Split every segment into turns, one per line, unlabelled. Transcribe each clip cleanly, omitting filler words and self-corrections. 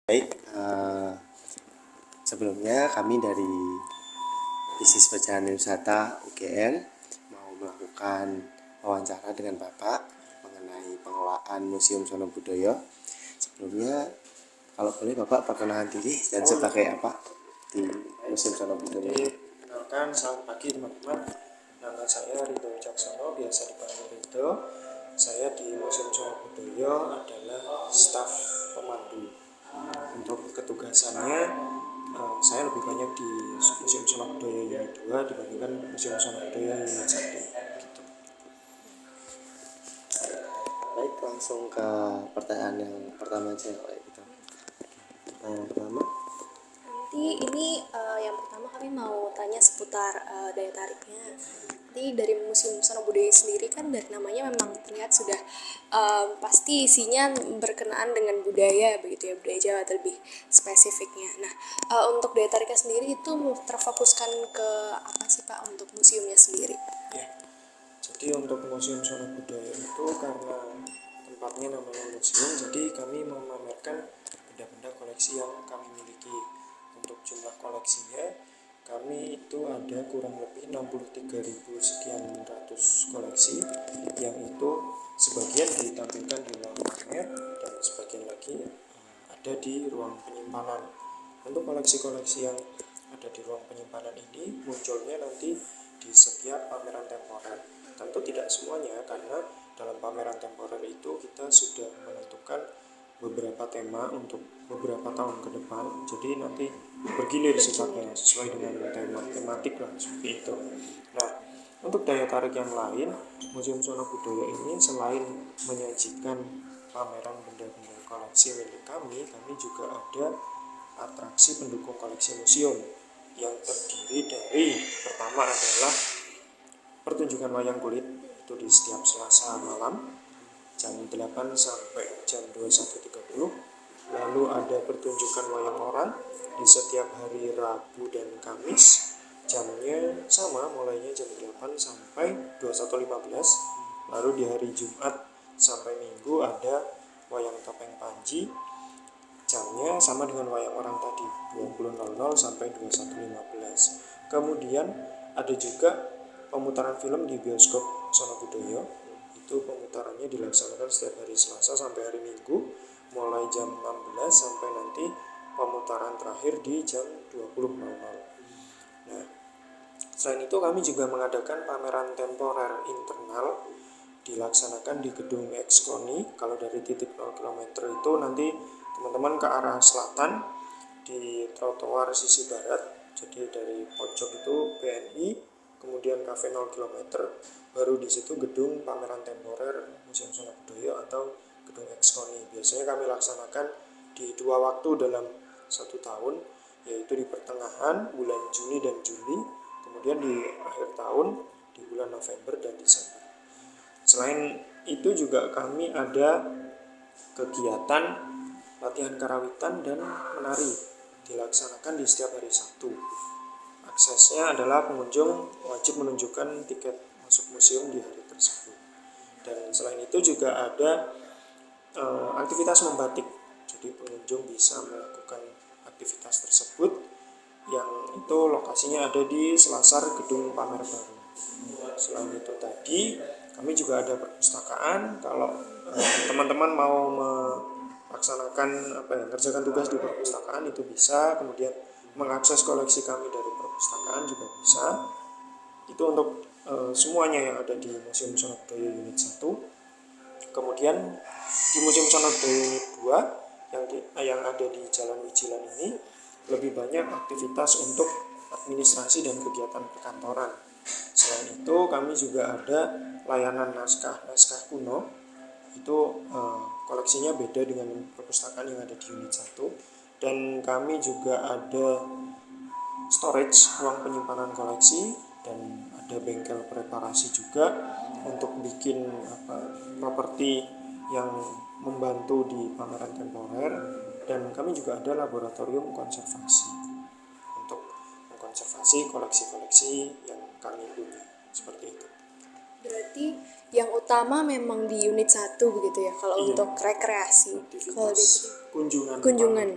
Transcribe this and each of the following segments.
Baik, sebelumnya kami dari Bisnis Perjalanan Wisata UGM mau melakukan wawancara dengan Bapak mengenai pengelolaan Museum Sono Budoyo. Sebelumnya, kalau boleh Bapak perkenalan diri dan sebagai apa di Museum Sono Budoyo.
Kenalkan, selamat pagi teman-teman. Nama saya Ridho Wicaksono, biasa dipanggil Ridho. Saya di Museum Sono Budoyo adalah staf pemandu. Untuk ketugasannya, saya lebih banyak di Museum Sono Budoyo Unit 2 dibandingkan Museum Sono Budoyo Unit 1. Gitu.
Baik, langsung ke pertanyaan yang pertama aja Pak. Pertanyaan pertama.
Nanti ini yang pertama kami mau tanya seputar daya tariknya. Nanti dari Museum Sono Budoyo sendiri kan dari namanya memang terlihat sudah pasti isinya berkenaan dengan budaya begitu ya, budaya Jawa terlebih spesifiknya. Nah, untuk daya tariknya sendiri itu terfokuskan ke apa sih Pak untuk museumnya sendiri?
Ya, jadi untuk Museum Sono Budoyo itu karena tempatnya namanya museum, jadi kami memamerkan benda-benda koleksi yang kami miliki. Untuk jumlah koleksinya, kami itu ada kurang lebih 63.000 sekian ratus koleksi, yang itu sebagian ditampilkan di ruang pamer dan sebagian lagi ada di ruang penyimpanan. Untuk koleksi-koleksi yang ada di ruang penyimpanan ini munculnya nanti di setiap pameran temporer. Tentu tidak semuanya, karena dalam pameran temporer itu kita sudah menentukan beberapa tema untuk beberapa tahun ke depan. Jadi nanti bergilir sifatnya sesuai dengan tematik lah, seperti itu. Nah, untuk daya tarik yang lain, Museum Sono Budoyo ini selain menyajikan pameran benda-benda koleksi milik kami juga ada atraksi pendukung koleksi museum yang terdiri dari, pertama adalah pertunjukan wayang kulit, itu di setiap Selasa malam jam 8 sampai jam 21.30. Lalu ada pertunjukan wayang orang di setiap hari Rabu dan Kamis, jamnya sama, mulainya jam 8 sampai 21.15. Lalu di hari Jumat sampai Minggu ada wayang topeng Panji, jamnya sama dengan wayang orang tadi, 20.00 sampai 21.15. Kemudian ada juga pemutaran film di bioskop Sono Budoyo. Itu pemutarannya dilaksanakan setiap hari Selasa sampai hari Minggu, mulai jam 16 sampai nanti pemutaran terakhir di jam 20.00. Nah, selain itu kami juga mengadakan pameran temporer internal dilaksanakan di gedung Ekskoni. Kalau dari titik 0 km itu nanti teman-teman ke arah selatan di trotoar sisi barat, jadi dari pojok itu PNI, kemudian kafe 0 km, baru di situ gedung pameran temporer Museum Sono Budoyo atau gedung Ekskoni. Biasanya kami laksanakan di 2 waktu dalam 1 tahun, yaitu di pertengahan bulan Juni dan Juli, kemudian di akhir tahun di bulan November dan Desember. Selain itu juga kami ada kegiatan latihan karawitan dan menari dilaksanakan di setiap hari Sabtu. Aksesnya adalah pengunjung wajib menunjukkan tiket masuk museum di hari tersebut. Dan selain itu juga ada aktivitas membatik. Jadi pengunjung bisa melakukan aktivitas tersebut, yang itu lokasinya ada di selasar gedung pamer baru. Selain itu tadi kami juga ada perpustakaan. Kalau teman-teman mau melaksanakan mengerjakan tugas di perpustakaan itu bisa, kemudian mengakses koleksi kami dari perpustakaan juga bisa. Itu untuk semuanya yang ada di Museum Sono Budoyo Unit 1. Kemudian di Museum Sono Budoyo Unit 2 yang ada di Jalan Wijilan ini lebih banyak aktivitas untuk administrasi dan kegiatan perkantoran. Selain itu kami juga ada layanan naskah kuno. Itu koleksinya beda dengan perpustakaan yang ada di unit 1. Dan kami juga ada storage, ruang penyimpanan koleksi, dan ada bengkel preparasi juga untuk bikin properti yang membantu di pameran temporer. Dan kami juga ada laboratorium konservasi untuk mengkonservasi koleksi-koleksi yang kami punya, seperti itu.
Berarti yang utama memang di unit 1 begitu ya, kalau
Iya.
untuk rekreasi. Kalau di
Kunjungan.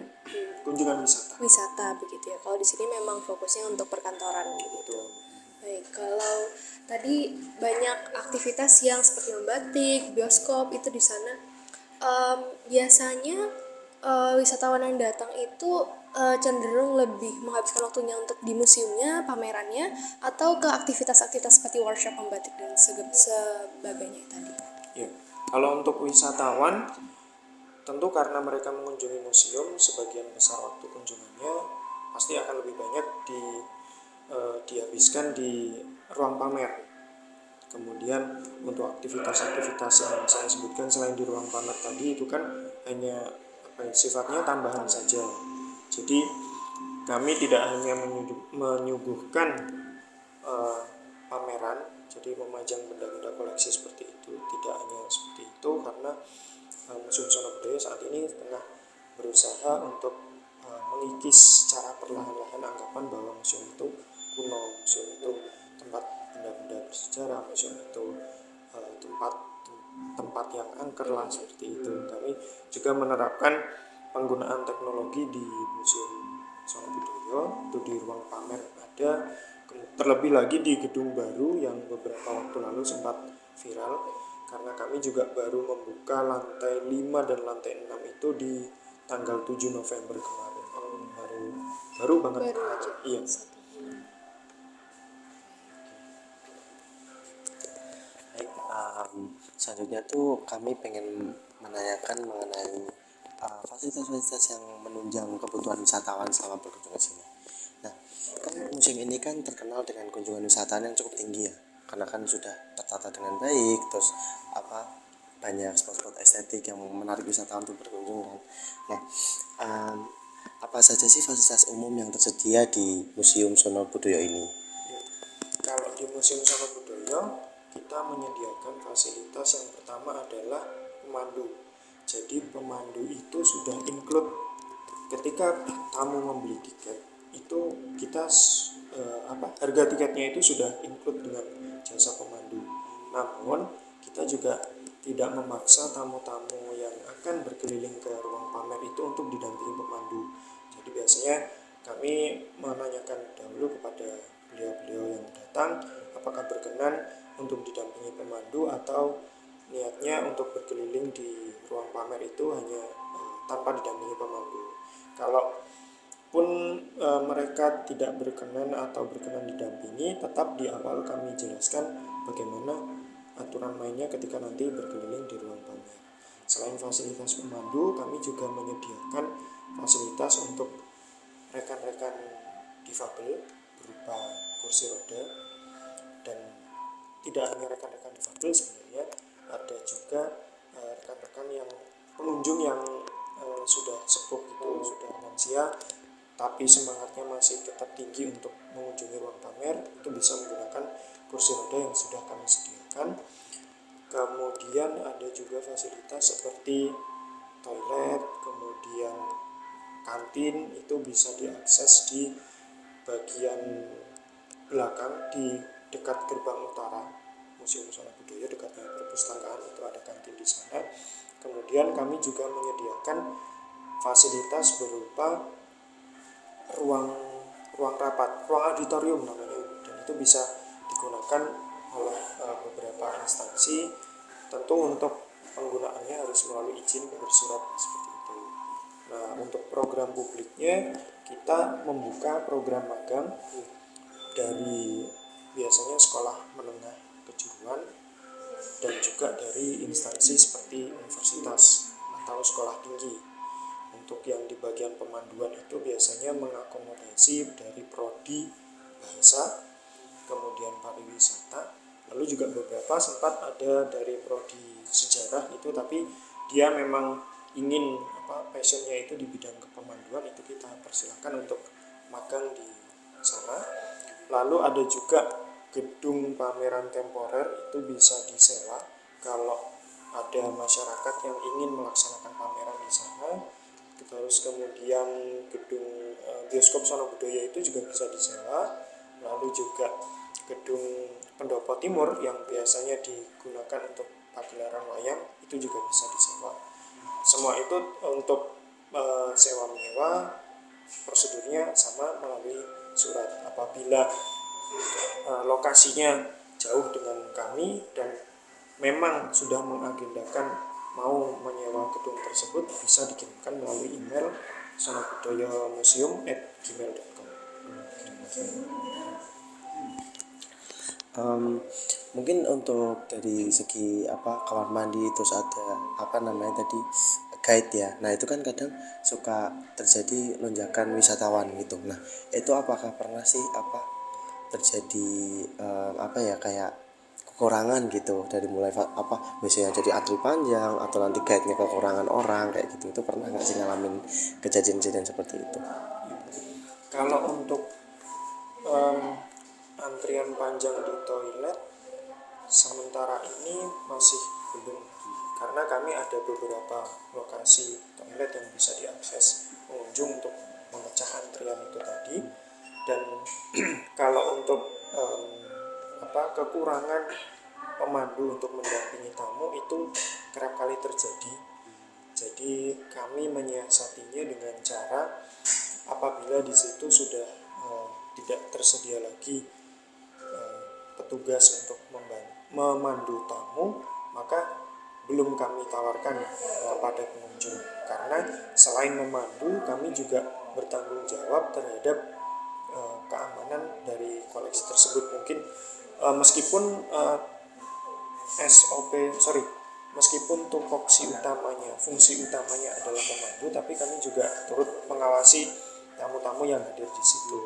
kunjungan wisata.
Wisata begitu ya. Kalau di sini memang fokusnya untuk perkantoran begitu. Baik, kalau tadi banyak aktivitas yang seperti membatik, bioskop itu di sana. Biasanya wisatawan yang datang itu cenderung lebih menghabiskan waktunya untuk di museumnya, pamerannya, atau ke aktivitas-aktivitas seperti workshop membatik dan sebagainya tadi.
Ya, kalau untuk wisatawan, tentu karena mereka mengunjungi museum, sebagian besar waktu kunjungannya pasti akan lebih banyak dihabiskan di ruang pamer. Kemudian untuk aktivitas-aktivitas yang saya sebutkan selain di ruang pamer tadi itu kan hanya sifatnya tambahan saja. Jadi kami tidak hanya menyuguhkan pameran, jadi memajang benda-benda koleksi seperti itu, tidak hanya seperti itu, karena Museum Sono Budoyo saat ini tengah berusaha untuk mengikis secara perlahan-lahan anggapan bahwa museum itu kuno, museum itu tempat benda-benda bersejarah, museum itu tempat yang angker lah, seperti itu. Kami juga menerapkan penggunaan teknologi di Museum Sono Budoyo, itu di ruang pamer ada, terlebih lagi di gedung baru yang beberapa waktu lalu sempat viral, karena kami juga baru membuka lantai 5 dan lantai 6 itu di tanggal 7 November kemarin. Baru banget.
Baru aja.
Iya.
Baik, selanjutnya tuh kami pengen menanyakan mengenai fasilitas-fasilitas yang menunjang kebutuhan wisatawan selama berkunjung ke sini. Nah, kan museum ini kan terkenal dengan kunjungan wisatawan yang cukup tinggi ya, karena kan sudah tertata dengan baik, terus banyak spot-spot estetik yang menarik wisatawan untuk berkunjung kan. Nah, apa saja sih fasilitas umum yang tersedia di Museum Sono Budoyo ini?
Kalau di Museum Sono Budoyo, kita menyediakan fasilitas yang pertama adalah pemandu. Jadi pemandu itu sudah include ketika tamu membeli tiket, itu kita harga tiketnya itu sudah include dengan jasa pemandu. Namun kita juga tidak memaksa tamu-tamu yang akan berkeliling ke ruang pamer itu untuk didampingi pemandu. Jadi biasanya kami menanyakan dahulu kepada beliau-beliau yang datang apakah berkenan untuk didampingi pemandu atau niatnya untuk berkeliling di ruang pamer itu hanya tanpa didampingi pemandu. Kalau pun mereka tidak berkenan atau berkenan didampingi, tetap di awal kami jelaskan bagaimana aturan mainnya ketika nanti berkeliling di ruang pamer. Selain fasilitas pemandu, kami juga menyediakan fasilitas untuk rekan-rekan difabel berupa kursi roda, dan tidak hanya rekan-rekan difabel, sebenarnya ada juga rekan-rekan yang pengunjung yang sudah sepuh itu, sudah lansia, tapi semangatnya masih tetap tinggi untuk mengunjungi ruang pamer, itu bisa menggunakan kursi roda yang sudah kami sediakan. Kemudian ada juga fasilitas seperti toilet, kemudian kantin, itu bisa diakses di bagian belakang di dekat gerbang utara Museum Sono Budoyo, dekatnya perpustakaan, itu ada kantin di sana. Kemudian kami juga menyediakan fasilitas berupa ruang rapat, ruang auditorium namanya, dan itu bisa digunakan oleh beberapa instansi. Tentu untuk penggunaannya harus melalui izin bersurat seperti itu. Nah, untuk program publiknya kita membuka program magang dari biasanya sekolah menengah kejuruan dan juga dari instansi seperti universitas atau sekolah tinggi. Untuk yang di bagian pemanduan itu biasanya mengakomodasi dari prodi bahasa, kemudian pariwisata, lalu juga beberapa sempat ada dari prodi sejarah itu, tapi dia memang ingin passionnya itu di bidang kepemanduan, itu kita persilakan untuk magang di sana. Lalu ada juga gedung pameran temporer, itu bisa disewa kalau ada masyarakat yang ingin melaksanakan pameran di sana. Terus kemudian gedung bioskop Sono Budoyo itu juga bisa disewa. Lalu juga gedung Pendopo Timur yang biasanya digunakan untuk pagelaran wayang itu juga bisa disewa. Semua itu untuk sewa menyewa biasanya sama melalui surat. Apabila lokasinya jauh dengan kami dan memang sudah mengagendakan mau menyewa gedung tersebut, bisa dikirimkan melalui email sonobudoyomuseum@gmail.com.
Mungkin untuk dari segi kamar mandi, terus ada tadi guide ya. Nah itu kan kadang suka terjadi lonjakan wisatawan gitu. Nah itu apakah pernah sih terjadi kayak kekurangan gitu, dari mulai biasanya jadi antri panjang atau nanti guide-nya kekurangan orang kayak gitu. Itu pernah nggak sih ngalamin kejadian-kejadian seperti itu?
Kalau untuk antrian panjang di toilet sementara ini masih belum, karena kami ada beberapa lokasi toilet yang bisa diakses pengunjung untuk memecah antrian itu tadi. Dan kalau untuk kekurangan pemandu untuk mendampingi tamu itu kerap kali terjadi. Jadi kami menyiasatinya dengan cara apabila di situ sudah tidak tersedia lagi petugas untuk memandu tamu, maka belum kami tawarkan pada pengunjung, karena selain memandu kami juga bertanggung jawab terhadap keamanan dari koleksi tersebut. Mungkin meskipun meskipun fungsi utamanya adalah memandu, tapi kami juga turut mengawasi tamu-tamu yang hadir di situ,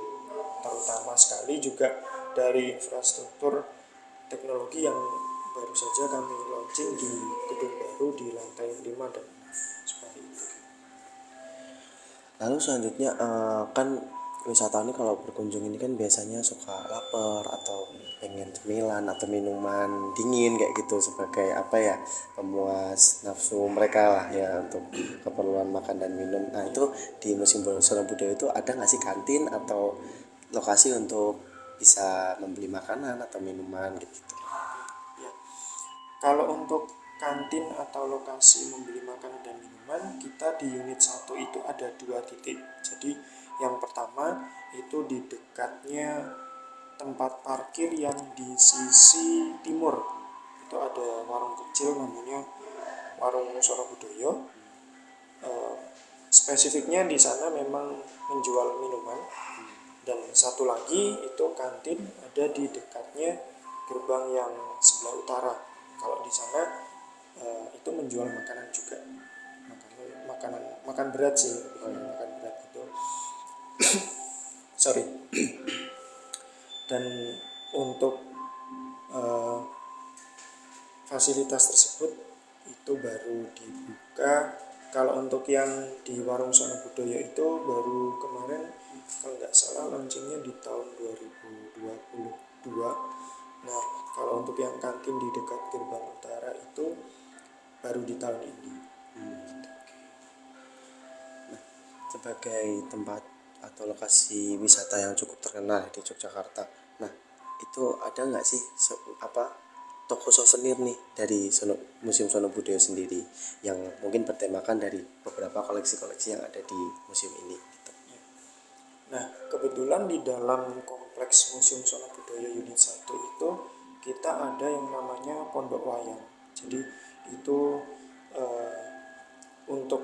terutama sekali juga dari infrastruktur teknologi yang baru saja kami launching di gedung baru di lantai 5 dan 6 seperti itu.
Lalu selanjutnya kan wisatawan ini kalau berkunjung ini kan biasanya suka lapar atau pengen cemilan atau minuman dingin kayak gitu, sebagai pemuas nafsu mereka lah ya, untuk keperluan makan dan minum. Nah itu di Museum Sona Budaya itu ada nggak sih kantin atau lokasi untuk bisa membeli makanan atau minuman gitu?
Ya, kalau untuk kantin atau lokasi membeli makanan dan minuman, kita di unit 1 itu ada 2 titik. Jadi yang pertama itu di dekatnya tempat parkir yang di sisi timur. Itu ada warung kecil namanya Warung Sono Budoyo. Spesifiknya di sana memang menjual minuman. Dan satu lagi itu kantin ada di dekatnya gerbang yang sebelah utara. Kalau di sana itu menjual makanan juga, makan berat sih, makan berat itu. Sorry. Dan untuk fasilitas tersebut itu baru dibuka. Kalau untuk yang di Warung Sono Budoyo itu baru kemarin, kalau nggak salah launchingnya di tahun 2022. Nah, kalau untuk yang kantin di dekat gerbang utara itu baru di tahun ini.
Sebagai tempat atau lokasi wisata yang cukup terkenal di Yogyakarta, nah itu ada nggak sih toko souvenir nih dari Museum Sono Budaya sendiri yang mungkin bertemakan dari beberapa koleksi-koleksi yang ada di museum ini gitu?
Nah, kebetulan di dalam kompleks Museum Sono Budaya Unit 1 itu kita ada yang namanya Pondok Wayang. Jadi itu untuk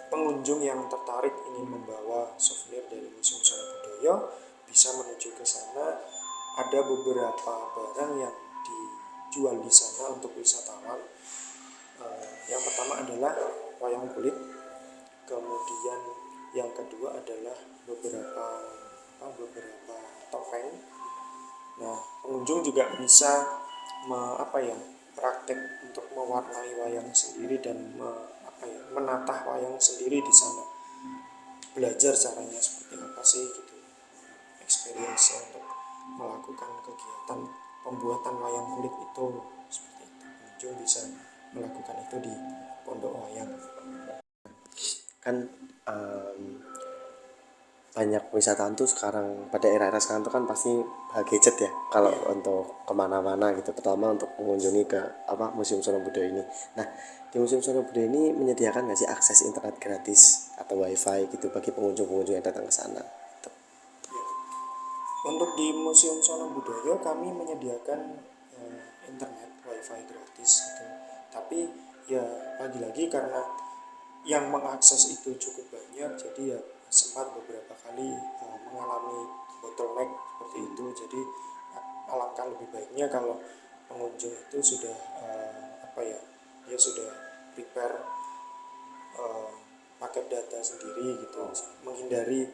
pengunjung yang tertarik ingin membawa souvenir dari Museum Sono Budaya bisa menuju ke sana. Ada beberapa barang yang dijual di sana untuk wisatawan. Yang pertama adalah wayang kulit, kemudian yang kedua adalah beberapa topeng. Nah, pengunjung juga bisa praktek untuk mewarnai wayang sendiri dan menatah wayang sendiri di sana. Belajar caranya seperti apa sih gitu, experience untuk melakukan kegiatan pembuatan wayang kulit itu seperti itu. Pengunjung bisa melakukan itu di Pondok Wayang.
Kan banyak wisatawan tuh sekarang, pada era-era sekarang tuh kan pasti gadget ya kalau untuk kemana-mana gitu, terutama untuk mengunjungi ke Museum Sono Budaya ini. Nah di Museum Sono Budaya ini menyediakan nggak sih akses internet gratis atau wifi gitu bagi pengunjung-pengunjung yang datang ke sana gitu?
Untuk di Museum Sono Budoyo kami menyediakan internet wifi gratis gitu. Tapi ya lagi-lagi karena yang mengakses itu cukup banyak, jadi ya sempat beberapa kali mengalami bottleneck seperti itu. Jadi alangkah lebih baiknya kalau pengunjung itu sudah dia sudah prepare paket data sendiri gitu, menghindari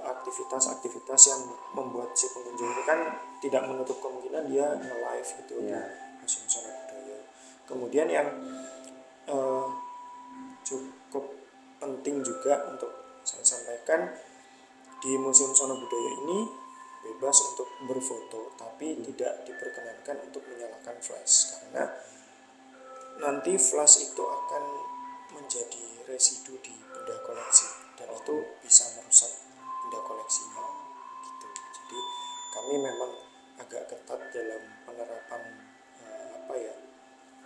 aktivitas-aktivitas yang membuat si pengunjung ini kan tidak menutup kemungkinan dia nge-live gitu di Museum Sono Budoyo. Kemudian yang eh, cukup penting juga untuk saya sampaikan, di Museum Sono Budoyo ini bebas untuk berfoto, tapi tidak diperkenankan untuk menyalakan flash karena nanti flash itu akan menjadi residu di benda koleksi dan itu bisa merusak benda koleksinya gitu. Jadi kami memang agak ketat dalam penerapan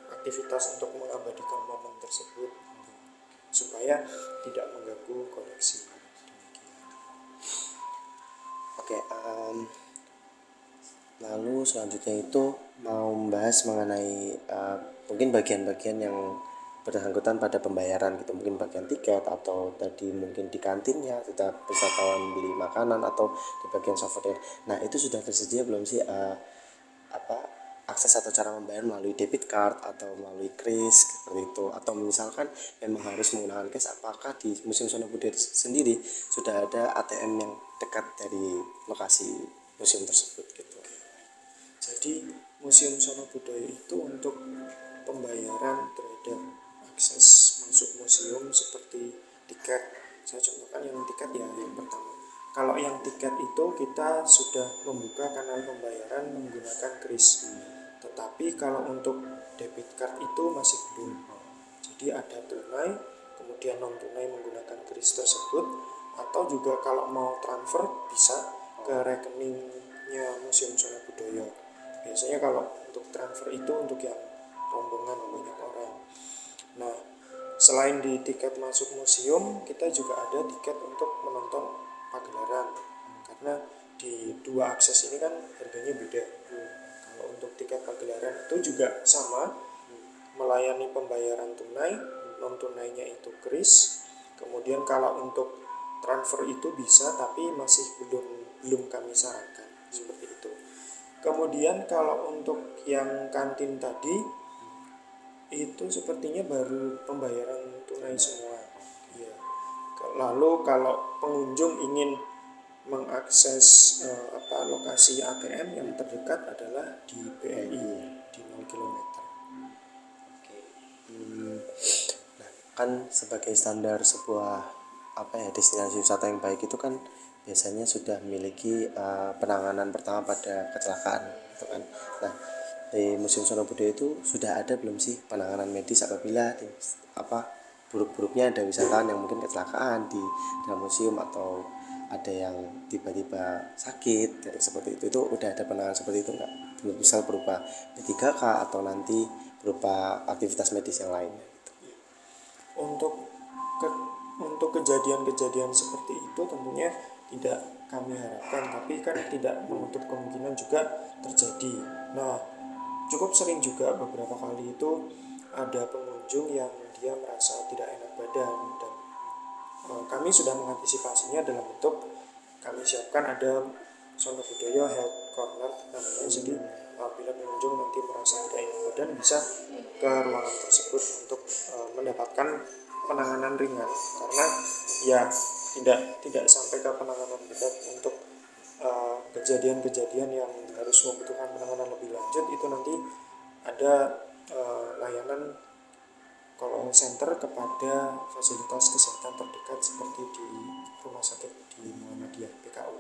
aktivitas untuk mengabadikan momen tersebut gitu, supaya tidak mengganggu koleksi.
Oke, lalu selanjutnya itu mau membahas mengenai mungkin bagian-bagian yang bersangkutan pada pembayaran gitu, mungkin bagian tiket atau tadi mungkin di kantinnya sudah wisatawan beli makanan atau di bagian souvenir. Nah itu sudah tersedia belum sih akses atau cara membayar melalui debit card atau melalui kris seperti itu, atau misalkan memang harus menggunakan cash, apakah di Museum Sono Budoyo sendiri sudah ada ATM yang dekat dari lokasi museum tersebut gitu.
Jadi Museum Sono Budoyo itu untuk pembayaran terhadap akses masuk museum seperti tiket. Saya contohkan yang tiket ya yang pertama. Kalau yang tiket itu kita sudah membuka kanal pembayaran menggunakan kris. Tetapi kalau untuk debit card itu masih belum. Jadi ada tunai, kemudian non tunai menggunakan kris tersebut, atau juga kalau mau transfer bisa ke rekeningnya Museum Sono Budoyo. Biasanya kalau untuk transfer itu untuk yang rombongan banyak orang. Nah, selain di tiket masuk museum, kita juga ada tiket untuk menonton pagelaran. Karena di dua akses ini kan harganya beda. Kalau untuk tiket pagelaran itu juga sama, melayani pembayaran tunai, non tunainya itu kris. Kemudian kalau untuk transfer itu bisa, tapi masih belum kami sarankan seperti itu. Kemudian kalau untuk yang kantin tadi itu sepertinya baru pembayaran tunai semua. Iya. Lalu kalau pengunjung ingin mengakses lokasi ATM yang terdekat adalah di BRI di 0 km.
Nah, kan sebagai standar sebuah destinasi wisata yang baik itu kan biasanya sudah memiliki penanganan pertama pada kecelakaan gitu kan. Nah, di Museum Sono Budoyo itu sudah ada belum sih penanganan medis apabila buruk-buruknya ada wisatawan yang mungkin kecelakaan di dalam museum, atau ada yang tiba-tiba sakit kayak seperti itu udah ada penanganan seperti itu nggak? Misal berupa P3K atau nanti berupa aktivitas medis yang lainnya gitu.
Untuk untuk kejadian-kejadian seperti itu tentunya tidak kami harapkan, tapi kan tidak menutup kemungkinan juga terjadi. Nah, cukup sering juga beberapa kali itu ada pengunjung yang dia merasa tidak enak badan dan kami sudah mengantisipasinya dalam bentuk kami siapkan ada Sono Budoyo Health Corner namanya. Jadi apabila pengunjung nanti merasa tidak enak badan bisa ke ruangan tersebut untuk mendapatkan penanganan ringan, karena ya tidak sampai ke penanganan berat. Untuk kejadian-kejadian yang harus membutuhkan penanganan lebih lanjut itu nanti ada layanan call center kepada fasilitas kesehatan terdekat seperti di rumah sakit di Muhammadiyah PKU.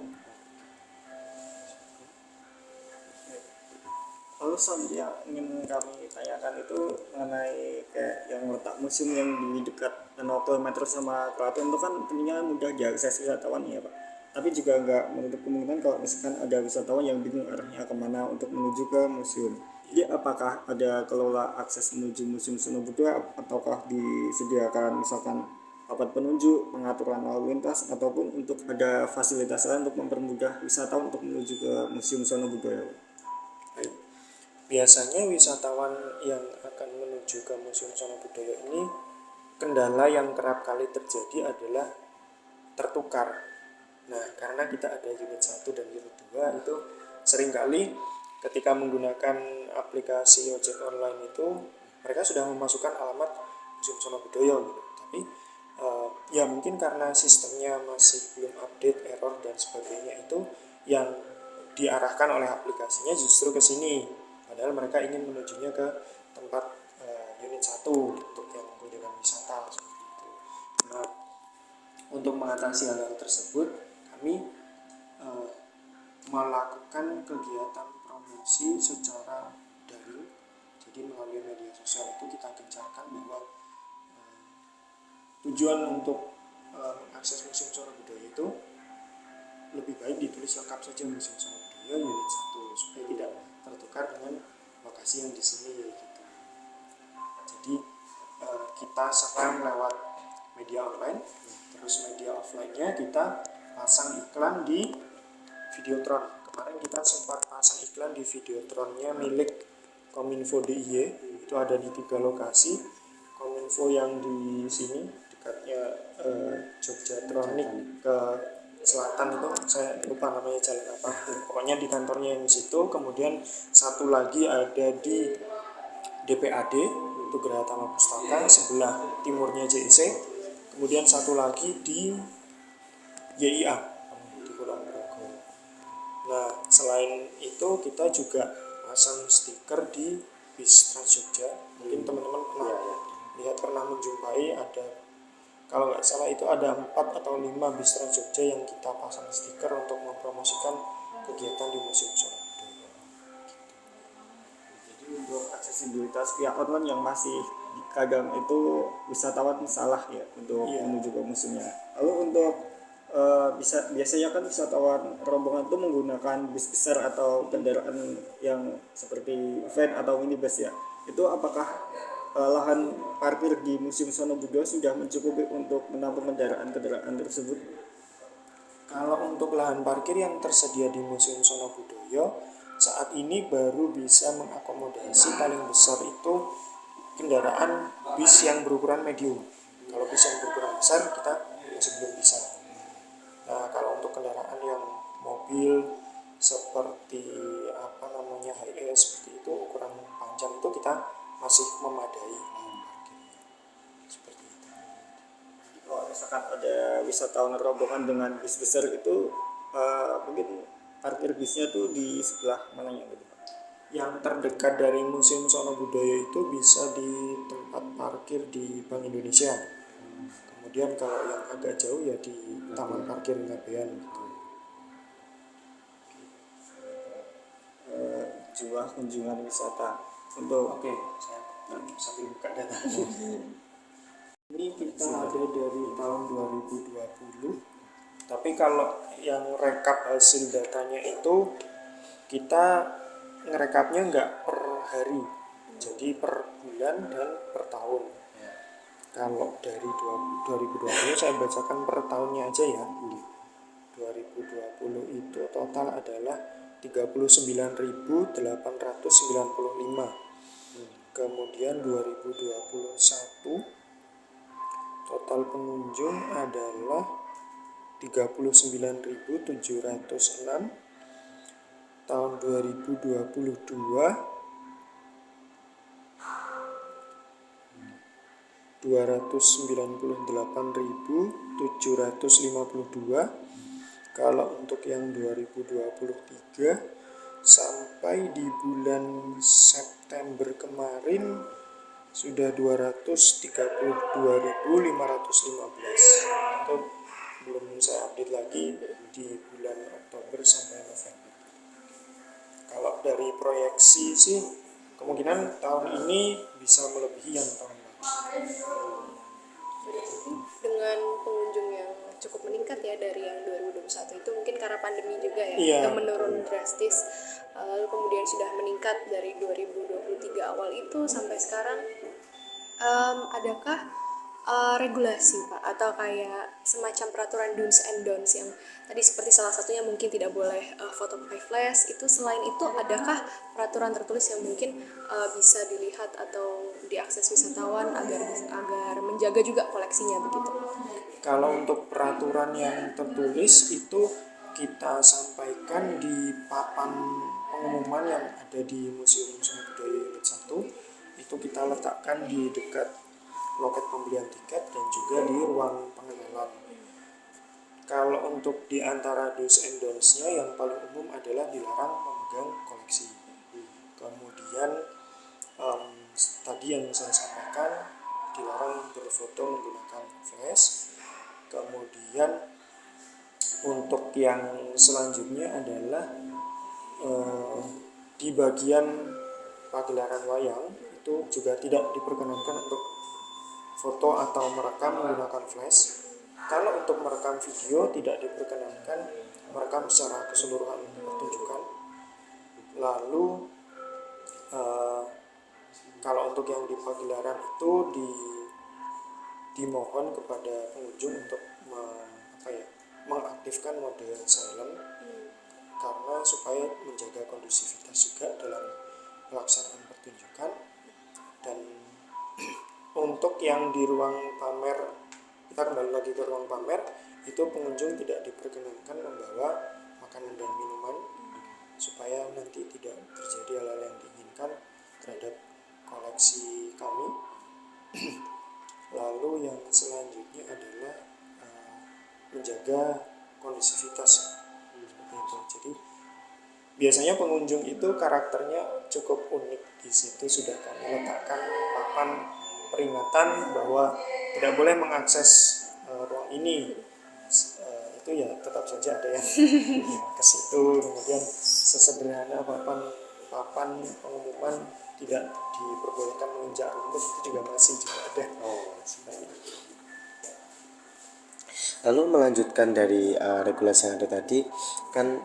Lalu selanjutnya ingin kami tanyakan itu mengenai kayak yang letak museum yang di dekat 0 km sama Keraton itu kan tentunya mudah diakses wisatawan ya Pak. Tapi juga nggak menutup kemungkinan kalau misalkan ada wisatawan yang bingung arahnya kemana untuk menuju ke museum. Jadi apakah ada kelola akses menuju Museum Sono Budoyo ataukah disediakan misalkan papan penunjuk, pengaturan lalu lintas, ataupun untuk ada fasilitas lain untuk mempermudah wisatawan untuk menuju ke Museum Sono Budoyo?
Baik. Biasanya wisatawan yang akan menuju ke Museum Sono Budoyo ini, kendala yang kerap kali terjadi adalah tertukar. Nah, karena kita ada unit 1 dan unit 2 itu seringkali ketika menggunakan aplikasi ojek online itu mereka sudah memasukkan alamat Museum Sono Budoyo gitu. Tapi ya mungkin karena sistemnya masih belum update, error dan sebagainya, itu yang diarahkan oleh aplikasinya justru ke sini. Padahal mereka ingin menujunya ke tempat unit 1 untuk yang kunjungan wisata seperti itu. Nah, untuk mengatasi hal tersebut, kami melakukan kegiatan promosi secara daring. Jadi melalui media sosial itu kita gencarkan bahwa tujuan untuk mengakses Museum Sono Budoyo itu lebih baik ditulis lengkap saja Museum Sono Budoyo unit 1 supaya tidak tertukar dengan lokasi yang di sini gitu. Jadi kita serang lewat media online, terus media offline-nya kita pasang iklan di Videotron. Kemarin kita sempat pasang iklan di Videotronnya milik Kominfo DIY, itu ada di 3 lokasi. Kominfo yang di sini dekatnya Jogjatronik ke selatan itu, saya lupa namanya jalan apa, pokoknya di kantornya yang di situ. Kemudian satu lagi ada di DPAD, itu Geraha Tama Pustaka, sebelah timurnya JIC. Kemudian satu lagi di YIA di Kulon Progo. Nah, selain itu kita juga pasang stiker di bis Trans Jogja. Mungkin teman-teman pernah menjumpai, ada, kalau nggak salah itu ada 4 atau 5 bis Trans Jogja yang kita pasang stiker untuk mempromosikan kegiatan di Museum Sono Budoyo.
Jadi untuk aksesibilitas via online yang masih kadang itu wisatawan salah ya untuk menuju ke museumnya. Lalu untuk biasanya kan wisatawan rombongan itu menggunakan bis besar atau kendaraan yang seperti van atau minibus ya. Itu apakah lahan parkir di Museum Sono Budoyo sudah mencukupi untuk menampung kendaraan tersebut?
Kalau untuk lahan parkir yang tersedia di Museum Sono Budoyo saat ini baru bisa mengakomodasi paling besar itu kendaraan bis yang berukuran medium. Kalau bis yang berukuran besar kita masih belum bisa. Nah, kalau untuk kendaraan yang mobil seperti HIS seperti itu, ukuran panjang itu kita masih memadai lahan parkirnya. Seperti itu.
Kalau misalkan ada wisatawan rombongan dengan bis besar itu mungkin parkir bisnya tuh di sebelah mananya gitu Pak?
Yang terdekat dari Museum Sono Budoyo itu bisa di tempat parkir di Bank Indonesia. Kemudian kalau yang agak jauh ya di Taman Parkir Ngabean gitu.
Jumlah kunjungan wisata untuk
Saya sambil buka data. Ini kita ada dari tahun 2020. Tapi kalau yang rekap hasil datanya itu kita ngerekapnya nggak per hari, jadi per bulan dan per tahun. Kalau dari 2020 saya bacakan per tahunnya aja ya. 2020 itu total adalah 39.895. Kemudian 2021 total pengunjung adalah 39.706. Tahun 2022 298.752. Kalau untuk yang 2023 sampai di bulan September kemarin sudah 232.515. Itu belum saya update lagi di bulan Oktober sampai November. Kalau dari proyeksi sih kemungkinan tahun ini bisa melebihi yang tahun lalu.
Dengan pengunjung yang cukup meningkat ya dari yang 2021 itu, mungkin karena pandemi juga ya,
Iya,
yang menurun drastis, lalu kemudian sudah meningkat dari 2023 awal itu sampai sekarang. Adakah regulasi Pak, atau kayak semacam peraturan do's and don'ts yang tadi seperti salah satunya mungkin tidak boleh foto pakai flash. Itu selain itu adakah peraturan tertulis yang mungkin bisa dilihat atau diakses wisatawan agar menjaga juga koleksinya begitu?
Kalau untuk peraturan yang tertulis itu kita sampaikan di papan pengumuman yang ada di Museum Seni Budaya Unit 1. Itu kita letakkan di dekat loket pembelian tiket dan juga di ruang pengenalan. Kalau untuk di antara do's and don'ts-nya yang paling umum adalah dilarang memegang koleksi. Kemudian tadi yang saya sampaikan dilarang berfoto menggunakan flash. Kemudian untuk yang selanjutnya adalah di bagian pagelaran wayang itu juga tidak diperkenankan untuk foto atau merekam menggunakan flash. Kalau untuk merekam video tidak diperkenankan merekam secara keseluruhan pertunjukan. Lalu kalau untuk yang di pagelaran itu dimohon kepada pengunjung untuk mengaktifkan mode silent karena supaya menjaga kondusivitas juga dalam pelaksanaan pertunjukan. Dan untuk yang di ruang pamer, kita kembali lagi ke ruang pamer, itu pengunjung tidak diperkenankan membawa makanan dan minuman supaya nanti tidak terjadi hal-hal yang diinginkan terhadap koleksi kami. Lalu yang selanjutnya adalah menjaga kondusivitas seperti itu. Jadi biasanya pengunjung itu karakternya cukup unik. Di situ sudah kami letakkan papan peringatan bahwa tidak boleh mengakses ruang ini. Itu ya tetap saja ada yang ke situ. Kemudian sesederhana papan pengumuman tidak diperbolehkan menginjak rumput itu juga masih ada.
Lalu melanjutkan dari regulasi yang ada tadi kan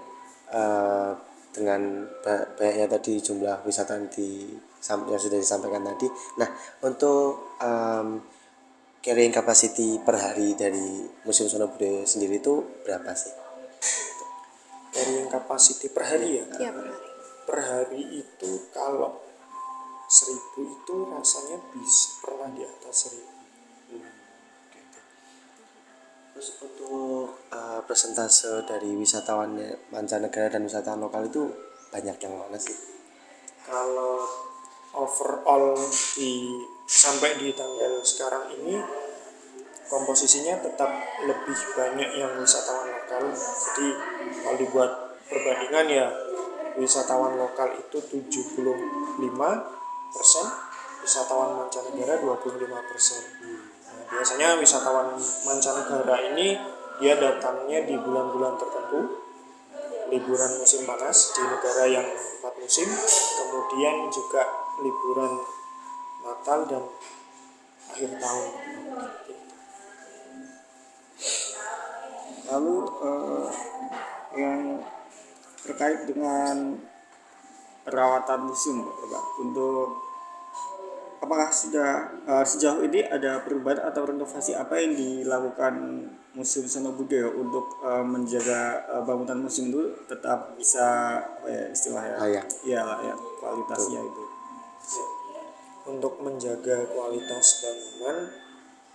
dengan banyaknya tadi jumlah wisatawan yang sudah disampaikan tadi. Nah, untuk carrying capacity per hari dari Museum Sono Budaya sendiri itu berapa sih?
Carrying capacity per hari ya?
Iya, per hari.
Per hari itu kalau 1.000 itu rasanya bisa pernah di atas 1.000.
Terus untuk persentase dari wisatawan mancanegara dan wisatawan lokal itu banyak yang mana sih?
Kalau overall sampai di tanggal sekarang ini komposisinya tetap lebih banyak yang wisatawan lokal. Jadi kalau dibuat perbandingan ya wisatawan lokal itu 75%, wisatawan mancanegara 25%. Nah, biasanya wisatawan mancanegara ini dia datangnya di bulan-bulan tertentu, liburan musim panas di negara yang 4 musim, kemudian juga liburan Natal dan akhir tahun.
Lalu yang terkait dengan perawatan museum Pak, untuk apakah sudah sejauh ini ada perubahan atau renovasi apa yang dilakukan Museum Sono Budaya untuk menjaga bangunan museum itu tetap bisa istilahnya
Layak.
layak kualitasnya itu.
Untuk menjaga kualitas bangunan,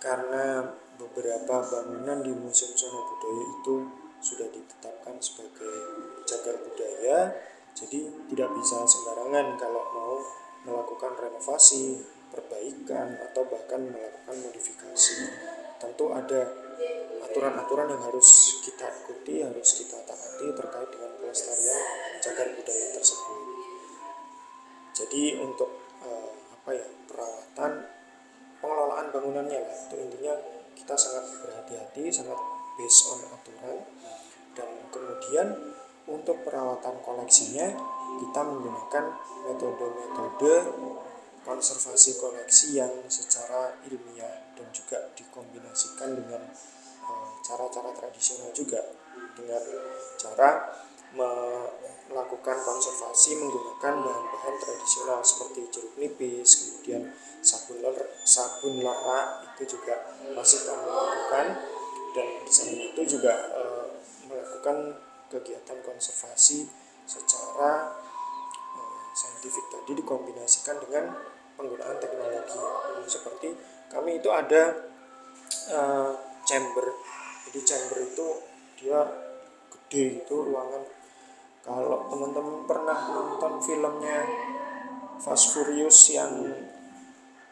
karena beberapa bangunan di Museum Sono Budaya itu sudah ditetapkan sebagai cagar budaya, jadi tidak bisa sembarangan kalau mau melakukan renovasi, perbaikan, atau bahkan melakukan modifikasi. Tentu ada aturan-aturan yang harus kita ikuti, harus kita taati terkait dengan pelestarian cagar budaya tersebut. Jadi untuk perawatan, pengelolaan bangunannya lah, itu intinya kita sangat berhati-hati, sangat based on aturan. Dan kemudian untuk perawatan koleksinya kita menggunakan metode-metode konservasi koleksi yang secara ilmiah dan juga dikombinasikan dengan cara-cara tradisional juga, dengan cara melakukan konservasi menggunakan bahan-bahan tradisional seperti jeruk nipis, kemudian sabun lerak itu juga masih kami lakukan, dan di samping itu juga melakukan kegiatan konservasi secara saintifik tadi dikombinasikan dengan penggunaan teknologi. Seperti kami itu ada chamber. Jadi chamber itu dia gede itu ruangan. Kalau teman-teman pernah nonton filmnya Fast Furious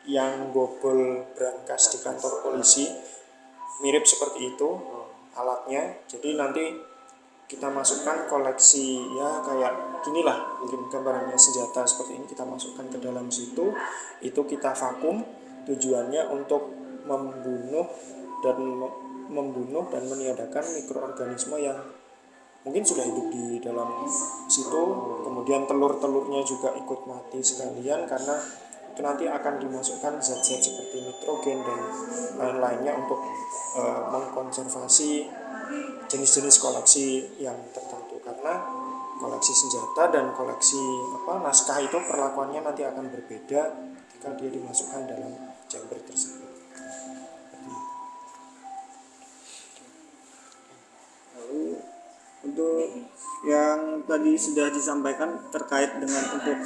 yang bobol brankas di kantor polisi, mirip seperti itu alatnya. Jadi nanti kita masukkan koleksi ya kayak gini lah, mungkin gambarannya senjata seperti ini, kita masukkan ke dalam situ, itu kita vakum, tujuannya untuk membunuh dan meniadakan mikroorganisme yang mungkin sudah hidup di dalam situ. Kemudian telur-telurnya juga ikut mati sekalian, karena itu nanti akan dimasukkan zat-zat seperti nitrogen dan lain-lainnya untuk mengkonservasi jenis-jenis koleksi yang tertentu. Karena koleksi senjata dan koleksi naskah itu perlakuannya nanti akan berbeda ketika dia dimasukkan dalam chamber tersebut.
Lalu untuk yang tadi sudah disampaikan terkait dengan untuk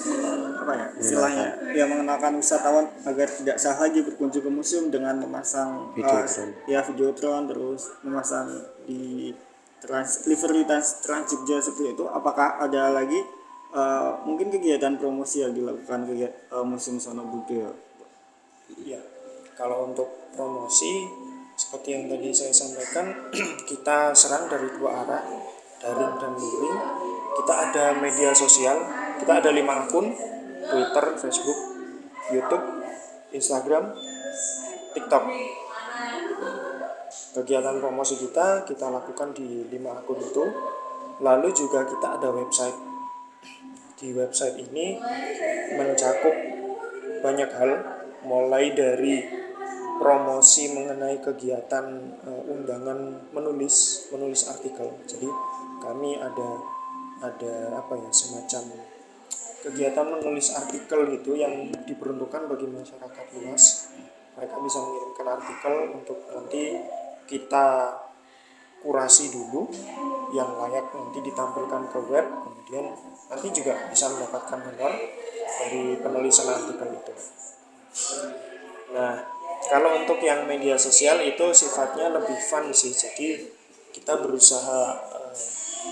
istilahnya mengenalkan wisatawan agar tidak salah lagi berkunjung ke museum dengan memasang videotron, terus memasang di livery Trans Jogja seperti itu. Apakah ada lagi mungkin kegiatan promosi yang dilakukan Museum Sono Budoyo?
Ya, kalau untuk promosi seperti yang tadi saya sampaikan, kita serang dari dua arah, daring dan luring. Kita ada media sosial, kita ada 5 akun, Twitter, Facebook, YouTube, Instagram, TikTok. Kegiatan promosi kita lakukan di 5 akun itu. Lalu juga kita ada website. Di website ini mencakup banyak hal, mulai dari promosi mengenai kegiatan undangan menulis artikel. Jadi kami ada semacam kegiatan menulis artikel gitu yang diperuntukkan bagi masyarakat luas. Mereka bisa mengirimkan artikel untuk nanti kita kurasi dulu yang layak nanti ditampilkan ke web, kemudian nanti juga bisa mendapatkan honor dari penulisan artikel itu. Nah, kalau untuk yang media sosial itu sifatnya lebih fun sih, jadi kita berusaha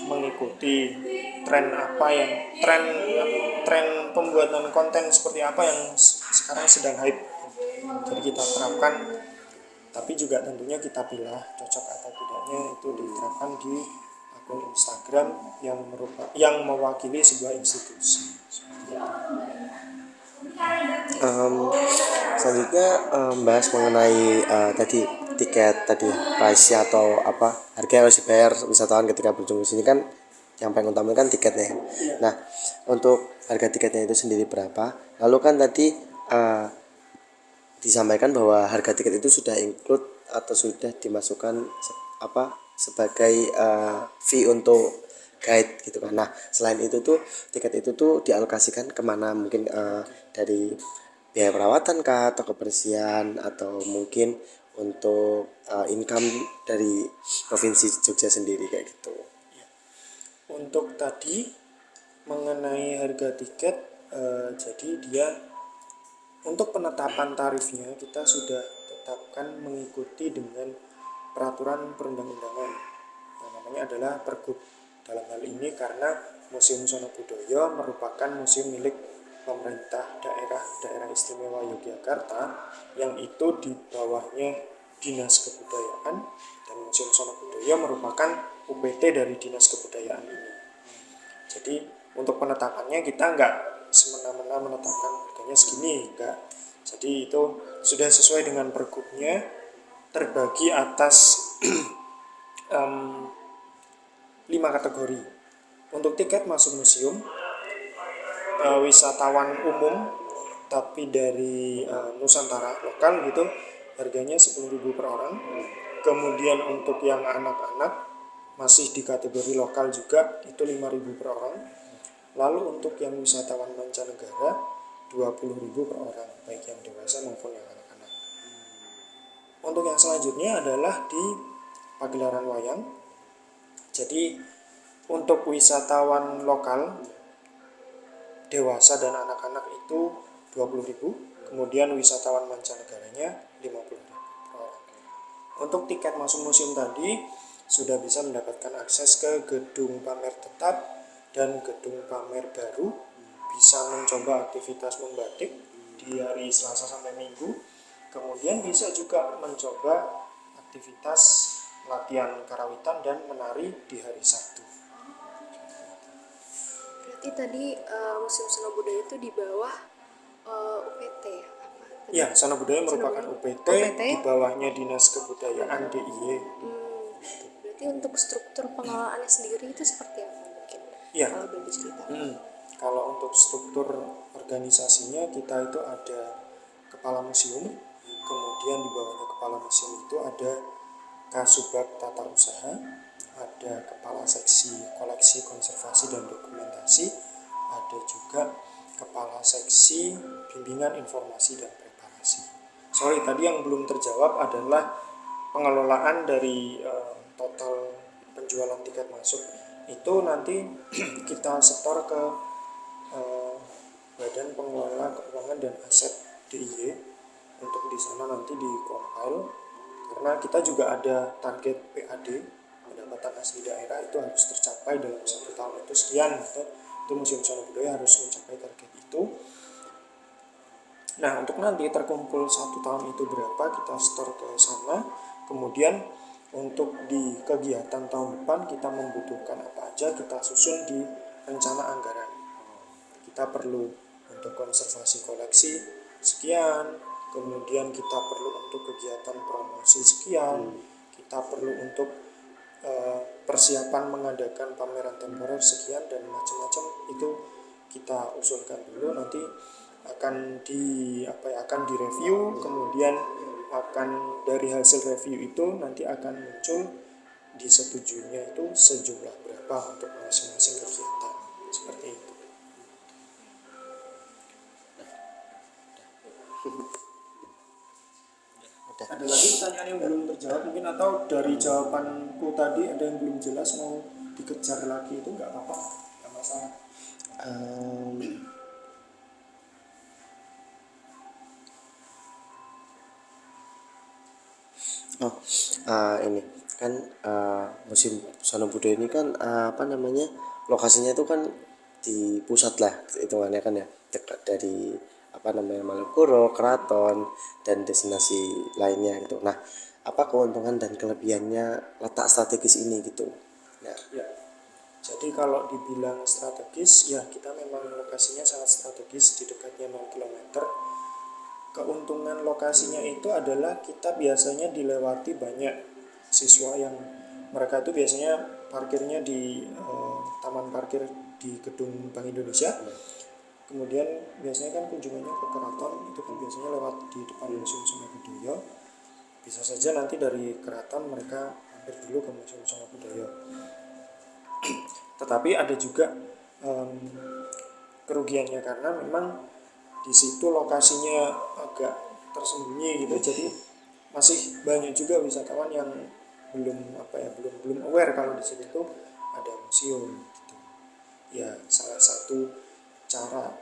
mengikuti tren pembuatan konten seperti apa yang sekarang sedang hype. Jadi kita terapkan, tapi juga tentunya kita pilih cocok atau tidaknya itu diterapkan di akun Instagram yang mewakili sebuah institusi.
Selanjutnya bahas mengenai tadi tiket tadi price atau harga yang harus dibayar wisatawan ketika berkunjung ke sini kan yang paling utama kan tiketnya. Nah, untuk harga tiketnya itu sendiri berapa? Lalu kan tadi disampaikan bahwa harga tiket itu sudah include atau sudah dimasukkan sebagai fee untuk guide gitu kan. Nah, selain itu tuh tiket itu tuh dialokasikan kemana, mungkin dari biaya perawatan kah, atau kebersihan, atau mungkin untuk income dari provinsi Jogja sendiri kayak gitu.
Untuk tadi mengenai harga tiket, jadi dia untuk penetapan tarifnya kita sudah tetapkan mengikuti dengan peraturan perundang-undangan yang namanya adalah Pergub. Dalam hal ini karena Museum Sono Budoyo merupakan museum milik pemerintah daerah istimewa Yogyakarta yang itu di bawahnya Dinas Kebudayaan, dan Museum Sono Budoyo merupakan UPT dari Dinas Kebudayaan ini. Jadi untuk penetapannya kita nggak semena-mena menetapkan harganya segini, enggak. Jadi itu sudah sesuai dengan pergubnya, terbagi atas 5 kategori. Untuk tiket masuk museum, wisatawan umum tapi dari Nusantara lokal gitu, harganya 10.000 per orang. Kemudian untuk yang anak-anak masih di kategori lokal juga itu 5.000 per orang. Lalu untuk yang wisatawan mancanegara 20.000 per orang, baik yang dewasa maupun yang anak-anak. Untuk yang selanjutnya adalah di pagelaran wayang. Jadi untuk wisatawan lokal dewasa dan anak-anak itu 20.000, kemudian wisatawan mancanegaranya 50.000 per orang. Untuk tiket masuk museum tadi sudah bisa mendapatkan akses ke gedung pamer tetap dan gedung pamer baru, bisa mencoba aktivitas membatik di hari Selasa sampai Minggu, kemudian bisa juga mencoba aktivitas latihan karawitan dan menari di hari Sabtu.
Berarti tadi Museum Seno Budaya itu di bawah UPT ya? Apa?
Ya, Sana Budaya merupakan
Sana
UPT,
UPT.
di bawahnya Dinas Kebudayaan DIY.
Berarti untuk struktur pengelolaannya sendiri itu seperti apa mungkin?
Ya.
Kalau boleh cerita.
Kalau untuk struktur organisasinya kita itu ada kepala museum, kemudian di bawahnya kepala museum itu ada Kasubag Tata Usaha, ada kepala seksi koleksi konservasi dan dokumentasi, ada juga kepala seksi bimbingan informasi dan preparasi. Sorry, tadi yang belum terjawab adalah pengelolaan dari total penjualan tiket masuk itu nanti kita setor ke Badan Pengelola Keuangan dan Aset DIY. Untuk di sana nanti di-compile, karena kita juga ada target PAD, pendapatan asli daerah, itu harus tercapai dalam 1 tahun itu sekian gitu. Itu Museum Seno Budaya harus mencapai target itu. Nah, untuk nanti terkumpul 1 tahun itu berapa kita store ke sana. Kemudian untuk di kegiatan tahun depan kita membutuhkan apa aja, kita susun di rencana anggaran. Kita perlu untuk konservasi koleksi sekian, kemudian kita perlu untuk kegiatan promosi sekian, kita perlu untuk persiapan mengadakan pameran temporer sekian, dan macam-macam itu kita usulkan dulu. Nanti akan akan direview, kemudian akan dari hasil review itu nanti akan muncul disetujuinya itu sejumlah berapa untuk masing-masing kegiatan, seperti itu. Ada lagi pertanyaan yang belum terjawab mungkin, atau dari jawabanku tadi ada yang belum jelas mau dikejar lagi, itu nggak apa-apa, nggak masalah.
Ini kan Museum Seno Budaya ini kan lokasinya itu kan di pusat lah hitungannya kan ya, dekat dari Malioboro, Keraton, dan destinasi lainnya gitu. Nah, apa keuntungan dan kelebihannya letak strategis ini gitu?
Ya, jadi kalau dibilang strategis, ya kita memang lokasinya sangat strategis di dekatnya 0 km. Keuntungan lokasinya itu adalah kita biasanya dilewati banyak siswa yang mereka itu biasanya parkirnya di taman parkir di gedung Bank Indonesia. Kemudian biasanya kan kunjungannya ke keraton, itu kan biasanya lewat di depan Museum Seno Budaya. Bisa saja nanti dari keraton mereka mampir dulu ke Museum Seno Budaya. Tetapi ada juga kerugiannya, karena memang di situ lokasinya agak tersembunyi gitu, jadi masih banyak juga wisatawan yang belum aware kalau di situ tuh ada museum gitu. Ya, salah satu cara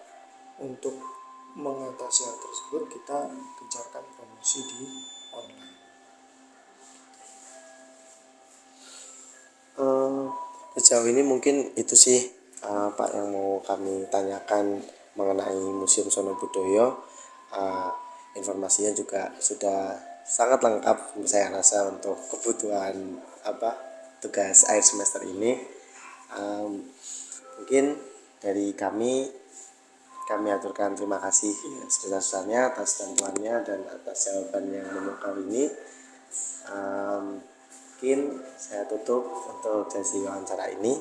untuk mengatasi hal tersebut kita gencarkan promosi di online.
Sejauh ini mungkin itu sih Pak yang mau kami tanyakan mengenai Museum Seno Budaya. Informasinya juga sudah sangat lengkap saya rasa untuk kebutuhan tugas akhir semester ini. Mungkin dari kami aturkan terima kasih sebesar-besarnya atas bantuannya dan atas jawaban yang memukau ini. Mungkin saya tutup untuk sesi wawancara ini.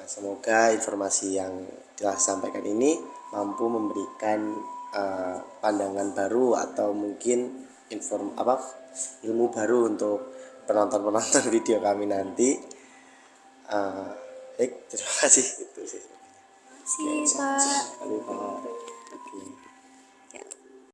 Semoga informasi yang telah disampaikan ini mampu memberikan pandangan baru atau mungkin ilmu baru untuk penonton video kami nanti. Baik, terima kasih. Itu sih.
Terima kasih, Pak.
Terima kasih, Pak.